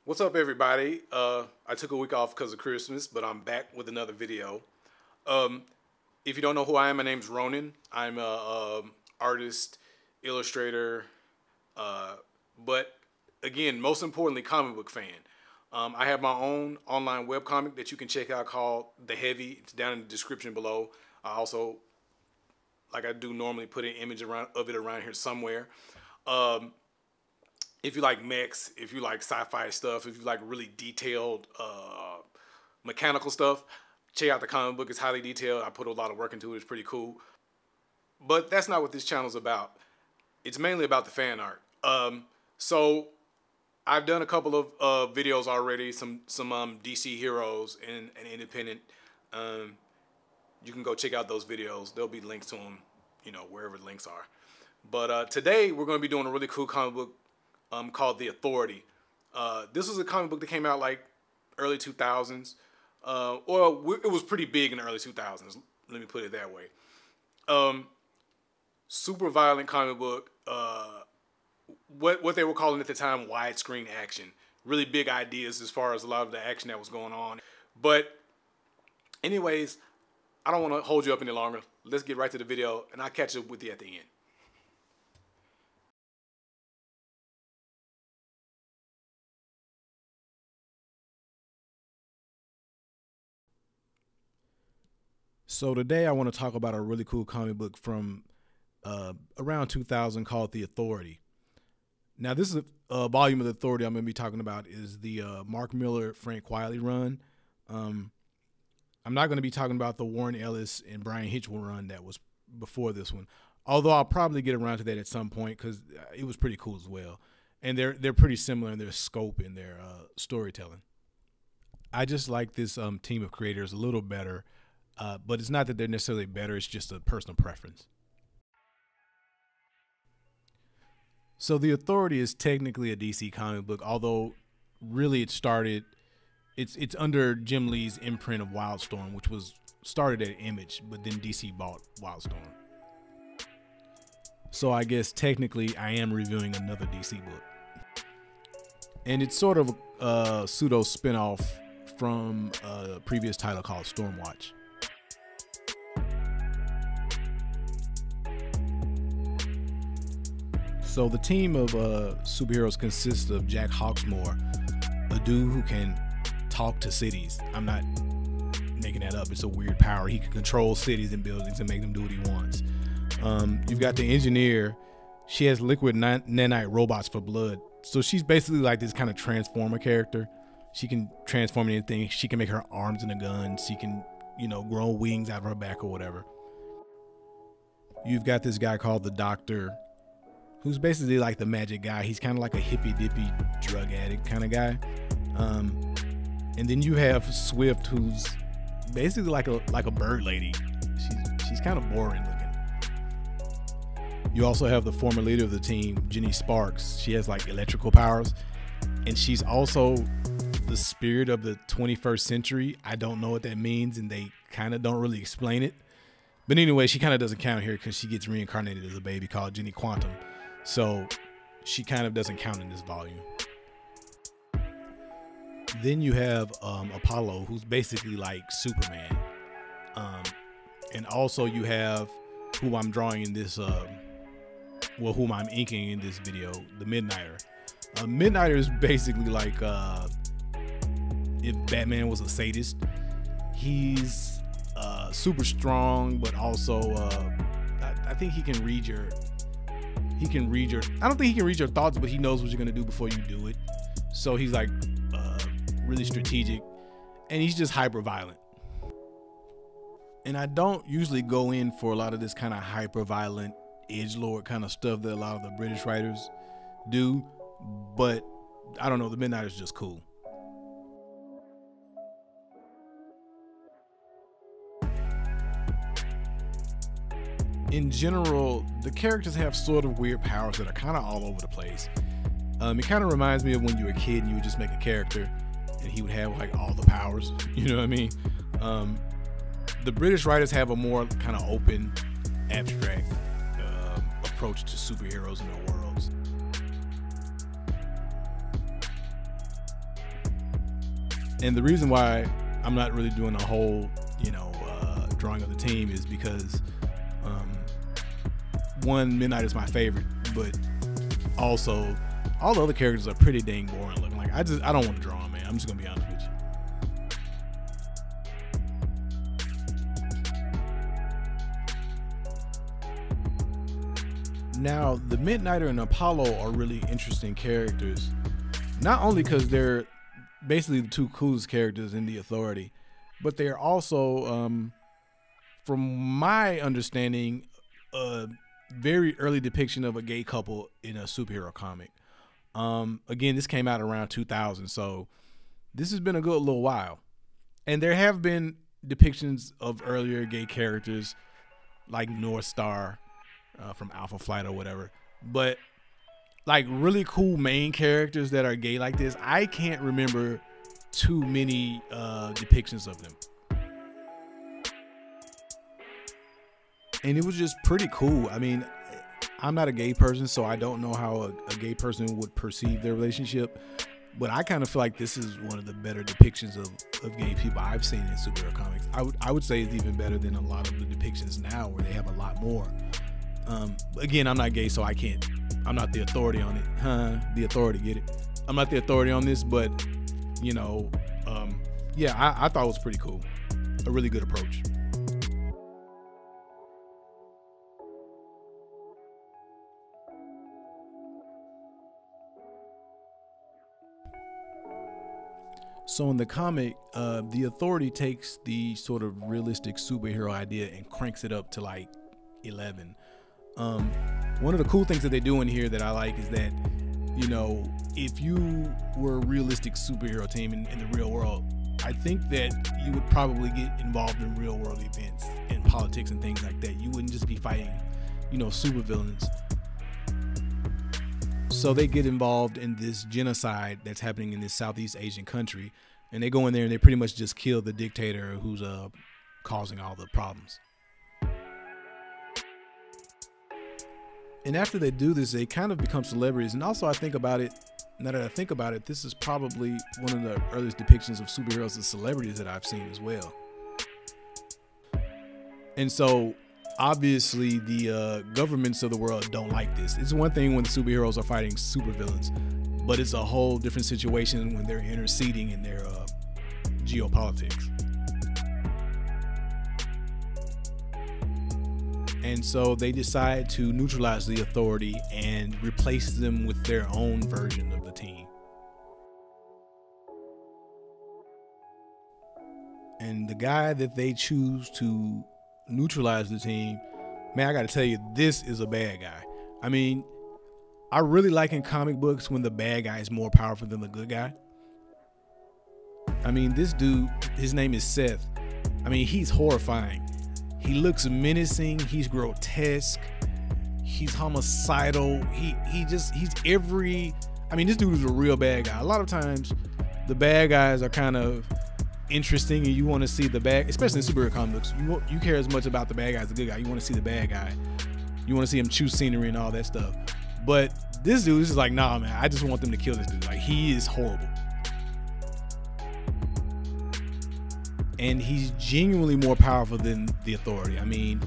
What's up, everybody? I took a week off because of Christmas, but I'm back with another video. Um, if you don't know who I am, my name's Ronan. I'm a artist, illustrator, uh, but again, most importantly, comic book fan. I have my own online webcomic that you can check out called The Heavy. It's down in the description below. I also, like I do normally, put an image of it around here somewhere. Um, if you like mechs, if you like sci-fi stuff, if you like really detailed mechanical stuff, check out the comic book. It's highly detailed. I put a lot of work into it. It's pretty cool. But that's not what this channel's about. It's mainly about the fan art. So I've done a couple of videos already, some DC heroes and independent. You can go check out those videos. There'll be links to them, you know, wherever the links are. But today we're going to be doing a really cool comic book called The Authority. This was a comic book that came out like early 2000s. It was pretty big in the early 2000s. Let me put it that way. Super violent comic book. What they were calling at the time widescreen action. Really big ideas as far as a lot of the action that was going on. But anyways, I don't want to hold you up any longer. Let's get right to the video, and I'll catch up with you at the end. So today I want to talk about a really cool comic book from around 2000 called The Authority. Now this is a volume of The Authority I'm going to be talking about is the Mark Millar, Frank Quitely run. I'm not going to be talking about the Warren Ellis and Brian Hitchell run that was before this one. Although I'll probably get around to that at some point because it was pretty cool as well. And they're pretty similar in their scope and their storytelling. I just like this team of creators a little better. But it's not that they're necessarily better, it's just a personal preference. So The Authority is technically a DC comic book, although really it's under Jim Lee's imprint of Wildstorm, which was started at Image, but then DC bought Wildstorm. So I guess technically I am reviewing another DC book. And it's sort of a pseudo spinoff from a previous title called Stormwatch. So the team of superheroes consists of Jack Hawksmoor, a dude who can talk to cities. I'm not making that up. It's a weird power. He can control cities and buildings and make them do what he wants. You've got the engineer. She has liquid nanite robots for blood. So she's basically like this kind of transformer character. She can transform into anything. She can make her arms into guns. She can, you know, grow wings out of her back or whatever. You've got this guy called the Doctor, who's basically like the magic guy. He's kind of like a hippy-dippy drug addict kind of guy. And then you have Swift, who's basically like a bird lady. She's kind of boring looking. You also have the former leader of the team, Jenny Sparks. She has like electrical powers. And she's also the spirit of the 21st century. I don't know what that means, and they kind of don't really explain it. But anyway, she kind of doesn't count here because she gets reincarnated as a baby called Jenny Quantum. So she kind of doesn't count in this volume. Then you have Apollo, who's basically like Superman. And also you have who I'm drawing in this, whom I'm inking in this video, the Midnighter. Midnighter is basically like if Batman was a sadist. He's super strong, but also I think he can read your I don't think he can read your thoughts, but he knows what you're gonna do before you do it. So he's like really strategic, and he's just hyper violent. And I don't usually go in for a lot of this kind of hyper violent edgelord kind of stuff that a lot of the British writers do, but I don't know, the Midnighter's just cool. In general, the characters have sort of weird powers that are kind of all over the place. It kind of reminds me of when you were a kid and you would just make a character and he would have like all the powers, you know what I mean? The British writers have a more kind of open, abstract approach to superheroes and their worlds. And the reason why I'm not really doing a whole, drawing of the team is because, one, Midnight is my favorite, but also all the other characters are pretty dang boring looking. Like I don't want to draw them, man. I'm just gonna be honest with you. Now, the Midnighter and Apollo are really interesting characters, not only because they're basically the two coolest characters in the Authority, but they're also, from my understanding, a very early depiction of a gay couple in a superhero comic. Again, this came out around 2000, so this has been a good little while. And there have been depictions of earlier gay characters like North Star from Alpha Flight or whatever. But like really cool main characters that are gay like this, I can't remember too many depictions of them. And it was just pretty cool. I mean, I'm not a gay person, so I don't know how a gay person would perceive their relationship. But I kind of feel like this is one of the better depictions of gay people I've seen in superhero comics. I would say it's even better than a lot of the depictions now, where they have a lot more. Again, I'm not gay, so I'm not the authority on it. The authority, get it? I'm not the authority on this, but yeah, I thought it was pretty cool. A really good approach. So in the comic, the Authority takes the sort of realistic superhero idea and cranks it up to like 11. One of the cool things that they do in here that I like is that, if you were a realistic superhero team in the real world, I think that you would probably get involved in real world events and politics and things like that. You wouldn't just be fighting, supervillains. So they get involved in this genocide that's happening in this Southeast Asian country, and they go in there and they pretty much just kill the dictator who's causing all the problems. And after they do this, they kind of become celebrities. And also, now that I think about it, this is probably one of the earliest depictions of superheroes as celebrities that I've seen as well. And so obviously the governments of the world don't like this. It's one thing when the superheroes are fighting supervillains, but it's a whole different situation when they're interceding in their geopolitics. And so they decide to neutralize the Authority and replace them with their own version of the team. And the guy that they choose to neutralize the team, man, I gotta tell you, this is a bad guy. I mean, I really like in comic books when the bad guy is more powerful than the good guy. I mean, this dude, his name is Seth. I mean, he's horrifying. He looks menacing. He's grotesque. He's homicidal. He's every. I mean, this dude is a real bad guy. A lot of times, the bad guys are kind of interesting, and you want to see the bad, especially in superhero comics. You care as much about the bad guy as the good guy. You want to see the bad guy. You want to see him choose scenery and all that stuff. But this dude is like, nah, man. I just want them to kill this dude. Like, he is horrible. And he's genuinely more powerful than the Authority. I mean,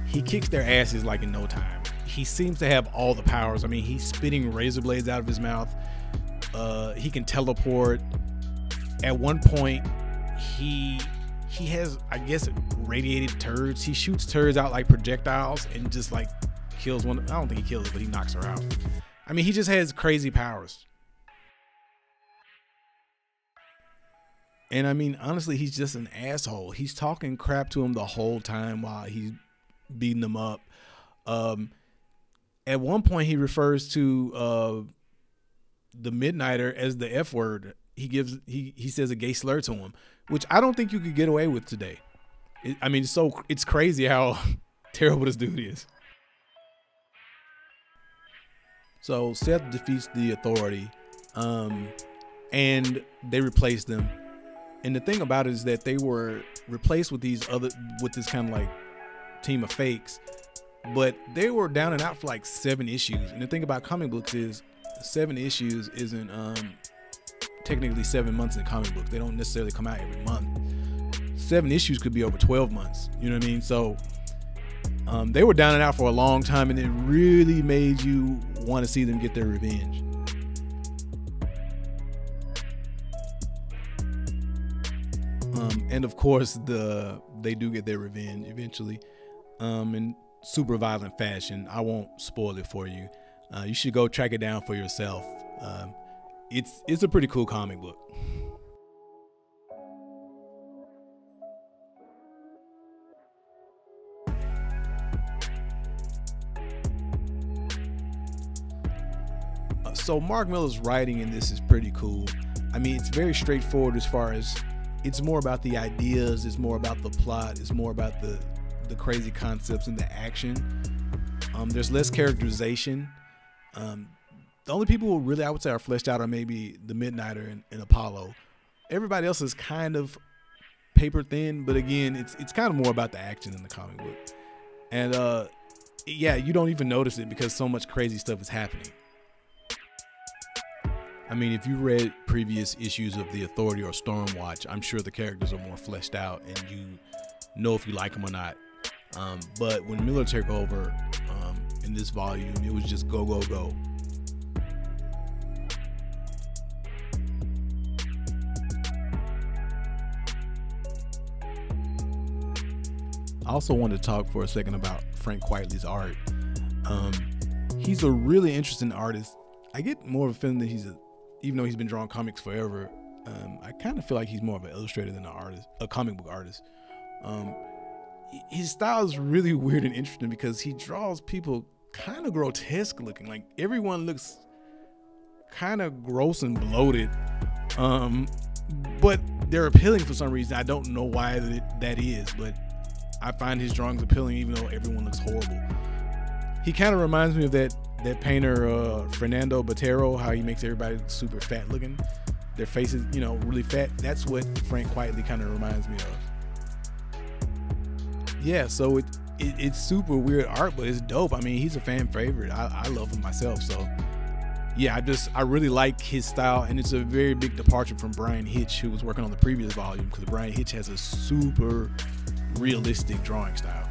he kicks their asses like in no time. He seems to have all the powers. I mean, he's spitting razor blades out of his mouth. He can teleport. At one point, he has, I guess, radiated turds. He shoots turds out like projectiles and just like kills one. I don't think he kills it, but he knocks her out. I mean, he just has crazy powers. And I mean, honestly, he's just an asshole. He's talking crap to him the whole time while he's beating them up. At one point, he refers to the Midnighter as the F word. He says a gay slur to him, which I don't think you could get away with today. I mean, it's crazy how terrible this dude is. So Seth defeats the Authority, and they replace them. And the thing about it is that they were replaced with this kind of like team of fakes, but they were down and out for like 7 issues. And the thing about comic books is 7 issues isn't technically 7 months in comic books. They don't necessarily come out every month. 7 issues could be over 12 months. You know what I mean? So they were down and out for a long time, and it really made you want to see them get their revenge. And of course, they do get their revenge eventually, in super violent fashion. I won't spoil it for you. You should go track it down for yourself. It's a pretty cool comic book. So Mark Millar's writing in this is pretty cool. I mean, it's very straightforward as far as it's more about the ideas, it's more about the plot, it's more about the crazy concepts and the action. There's less characterization. The only people who really, I would say, are fleshed out are maybe the Midnighter and Apollo. Everybody else is kind of paper thin, but again, it's kind of more about the action in the comic book. And yeah, you don't even notice it because so much crazy stuff is happening. I mean, if you read previous issues of The Authority or Stormwatch, I'm sure the characters are more fleshed out and you know if you like them or not. But when Millar took over in this volume, it was just go, go, go. I also wanted to talk for a second about Frank Quitely's art. He's a really interesting artist. I get more of a feeling that even though he's been drawing comics forever, I kind of feel like he's more of an illustrator than a comic book artist. His style is really weird and interesting because he draws people kind of grotesque looking. Like everyone looks kind of gross and bloated, but they're appealing for some reason. I don't know why that is, but I find his drawings appealing even though everyone looks horrible. He kind of reminds me of that painter Fernando Botero, how he makes everybody super fat looking, their faces, you know, really fat. That's what Frank Quitely kind of reminds me of. Yeah, so it's super weird art, but it's dope. I mean, he's a fan favorite. I love him myself. So yeah, I really like his style, and it's a very big departure from Brian Hitch, who was working on the previous volume, because Brian Hitch has a super realistic drawing style.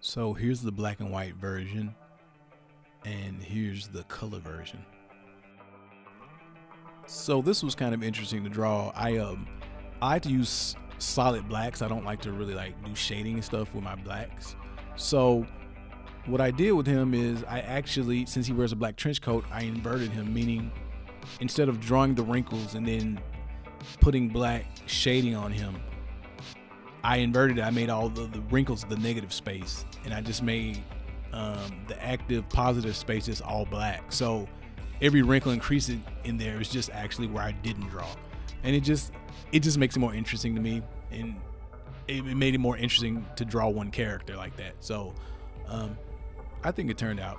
So here's the black and white version, and here's the color version. So this was kind of interesting to draw. I had to use solid blacks. I don't like to really like do shading and stuff with my blacks. So what I did with him is I actually, since he wears a black trench coat, I inverted him, meaning instead of drawing the wrinkles and then putting black shading on him, I inverted it. I made all the wrinkles the negative space, and I just made the active positive spaces all black. So every wrinkle and crease in there is just actually where I didn't draw, and it just makes it more interesting to me, and it made it more interesting to draw one character like that. So I think it turned out.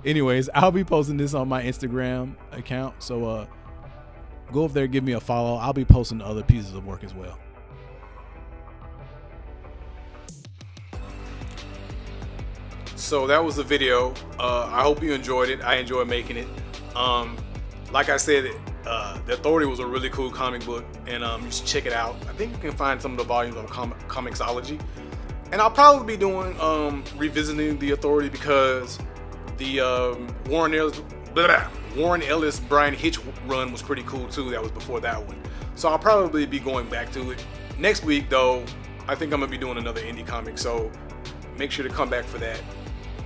Anyways, I'll be posting this on my Instagram account, so go over there, give me a follow. I'll be posting other pieces of work as well. So that was the video. I hope you enjoyed it. I enjoyed making it. Like I said, The Authority was a really cool comic book, and you should check it out. I think you can find some of the volumes on Comixology. And I'll probably be doing revisiting The Authority, because the Warren Ellis Brian Hitch run was pretty cool too. That was before that one. So I'll probably be going back to it. Next week though, I think I'm gonna be doing another indie comic, so make sure to come back for that.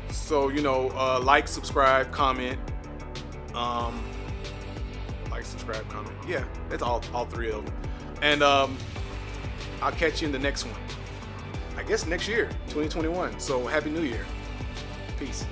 So, you know, like, subscribe, comment. Like, subscribe, comment. Yeah, that's all three of them. And I'll catch you in the next one. I guess next year, 2021. So Happy New Year. Peace.